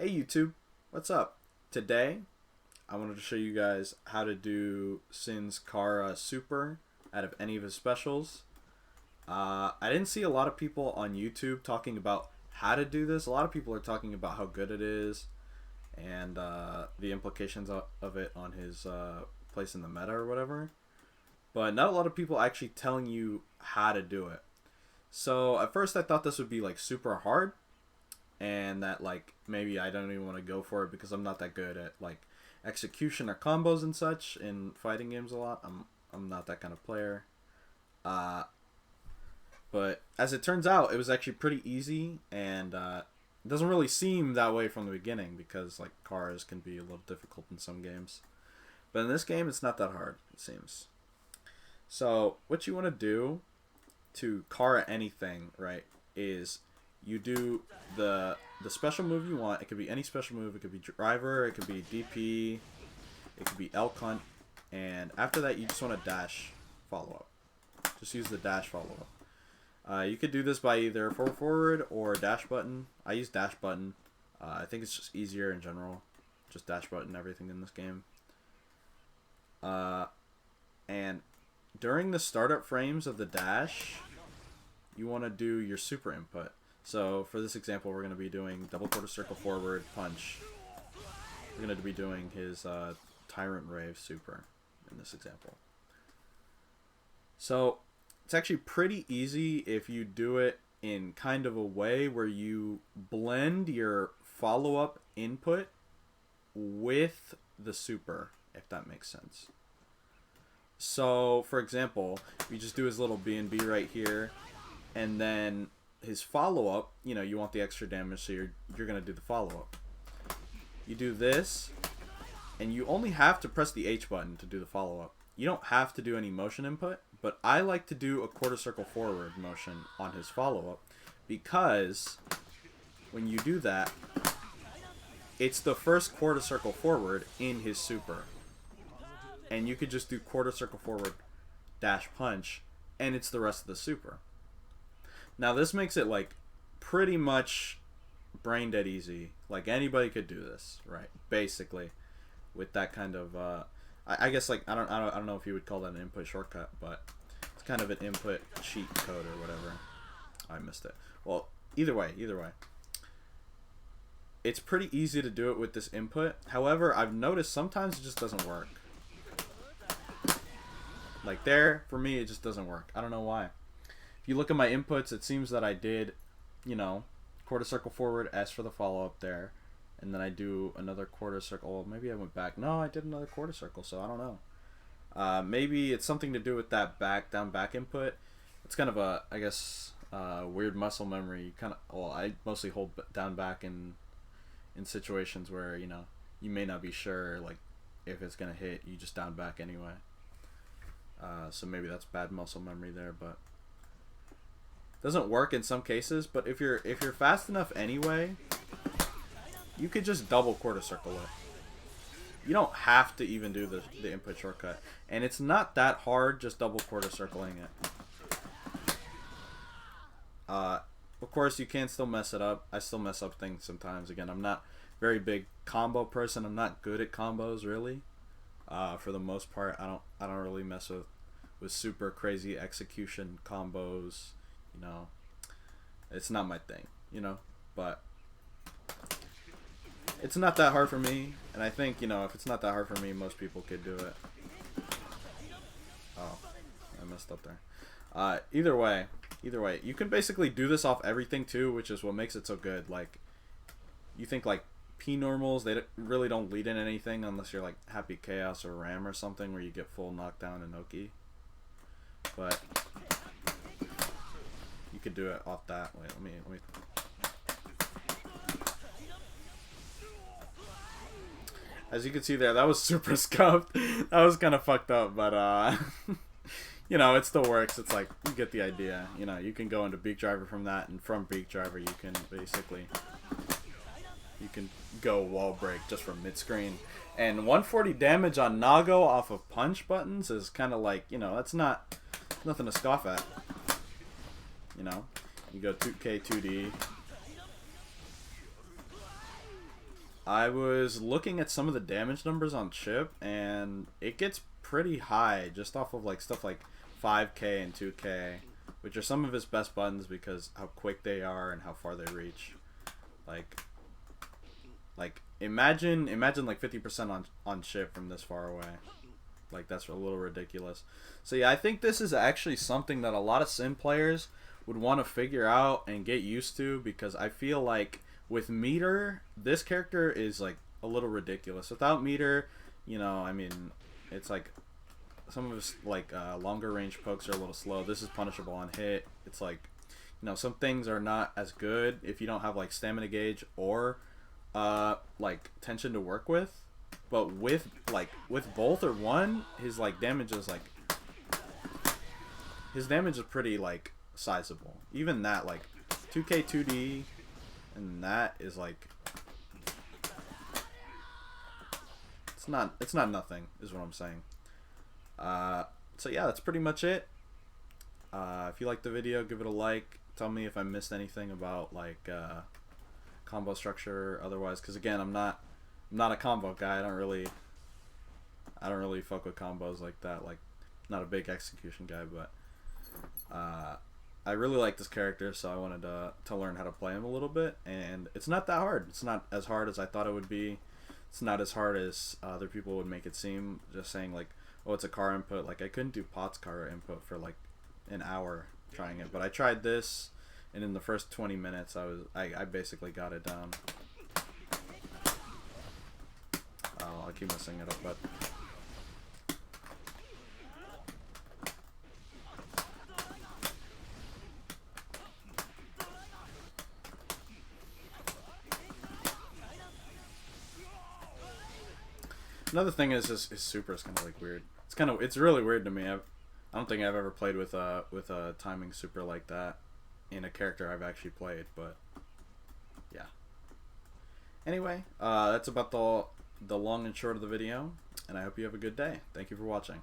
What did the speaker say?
Hey YouTube, what's up? Today, I wanted to show you guys how to do Sin's Kara Super out of any of his specials. I didn't see a lot of people on YouTube talking about how to do this. A lot of people are talking about how good it is and the implications of it on his place in the meta or whatever. But not a lot of people actually telling you how to do it. So at first I thought this would be like super hard, and that like maybe I don't even want to go for it because I'm not that good at like execution or combos and such in fighting games a lot. I'm not that kind of player. But as it turns out, it was actually pretty easy, and it doesn't really seem that way from the beginning because like cars can be a little difficult in some games. But in this game, it's not that hard, it seems. So what you want to do to Kara anything, right, is you do the special move you want. It could be any special move. It could be driver, it could be DP, it could be elk hunt, and after that you just want to dash follow up. Just use the dash follow up. You could do this by either forward or dash button. I use dash button. I think it's just easier in general. Just dash button everything in this game. And during the startup frames of the dash, you want to do your super input. So for this example, we're going to be doing double quarter circle forward punch. We're going to be doing his Tyrant Rave super in this example. So it's actually pretty easy if you do it in kind of a way where you blend your follow-up input with the super, if that makes sense. So for example, we just do his little B&B right here, and then his follow-up, you know, you want the extra damage, so you're going to do the follow-up. You do this, and you only have to press the H button to do the follow-up. You don't have to do any motion input, but I like to do a quarter circle forward motion on his follow-up because when you do that, it's the first quarter circle forward in his super. And you could just do quarter circle forward dash punch, and it's the rest of the super. Now this makes it like pretty much brain dead easy. Like anybody could do this, right? Basically, with that kind of I guess like I don't know if you would call that an input shortcut, but it's kind of an input cheat code or whatever. I missed it. Well, either way, it's pretty easy to do it with this input. However, I've noticed sometimes it just doesn't work. Like there, for me, it just doesn't work. I don't know why. If you look at my inputs, it seems that I did, you know, quarter circle forward, S for the follow-up there. And then I do another quarter circle. Well, maybe I went back. No, I did another quarter circle, so I don't know. Maybe it's something to do with that down back input. It's kind of a, I guess, weird muscle memory. You kind of, well, I mostly hold down back in situations where, you know, you may not be sure, like, if it's going to hit. You just down back anyway. So maybe that's bad muscle memory there, but doesn't work in some cases. But if you're fast enough anyway, you could just double quarter circle it. You don't have to even do the input shortcut, and it's not that hard. Just double quarter circling it. Of course, you can still mess it up. I still mess up things sometimes. Again, I'm not a very big combo person. I'm not good at combos really. For the most part, I don't really mess with super crazy execution combos. You know, it's not my thing. You know, but it's not that hard for me, and I think, you know, if it's not that hard for me, most people could do it. Oh, I messed up there. Either way, you can basically do this off everything too, which is what makes it so good. Like, you think like P normals, they really don't lead in anything unless you're like Happy Chaos or Ram or something where you get full knockdown and Oki. But you could do it off that. Wait, let me. As you can see there, that was super scuffed. That was kind of fucked up, but you know, it still works. It's like, you get the idea. You know, you can go into Beak Driver from that, and from Beak Driver you can basically go wall break just from mid screen. And 140 damage on Nago off of punch buttons is kind of like, you know, that's nothing to scoff at. You know, you go 2K 2D. I was looking at some of the damage numbers on Chip, and it gets pretty high just off of like stuff like 5K and 2K, which are some of his best buttons because how quick they are and how far they reach. Like imagine like 50% on Chip from this far away. Like, that's a little ridiculous. So yeah, I think this is actually something that a lot of sim players would want to figure out and get used to, because I feel like with meter, this character is like a little ridiculous. Without meter, you know, I mean, it's like some of his like longer range pokes are a little slow. This is punishable on hit. It's like, you know, some things are not as good if you don't have like stamina gauge or like tension to work with. But with both or one, his like damage is like, his damage is pretty like sizable. Even that, like 2K 2D, and that is like, it's not nothing, is what I'm saying. So yeah, that's pretty much it. If you liked the video, give it a like. Tell me if I missed anything about like combo structure or otherwise, because again, I'm not a combo guy. I don't really fuck with combos like that. Like, not a big execution guy, but I really like this character, so I wanted to learn how to play him a little bit, and it's not that hard. It's not as hard as I thought it would be. It's not as hard as other people would make it seem, just saying like, oh, it's a car input. Like, I couldn't do Pot's car input for like an hour trying it, but I tried this, and in the first 20 minutes I basically got it down. Oh, I keep messing it up, but another thing is his super is kind of like weird. It's really weird to me. I don't think I've ever played with a timing super like that in a character I've actually played, but yeah. Anyway, that's about the long and short of the video, and I hope you have a good day. Thank you for watching.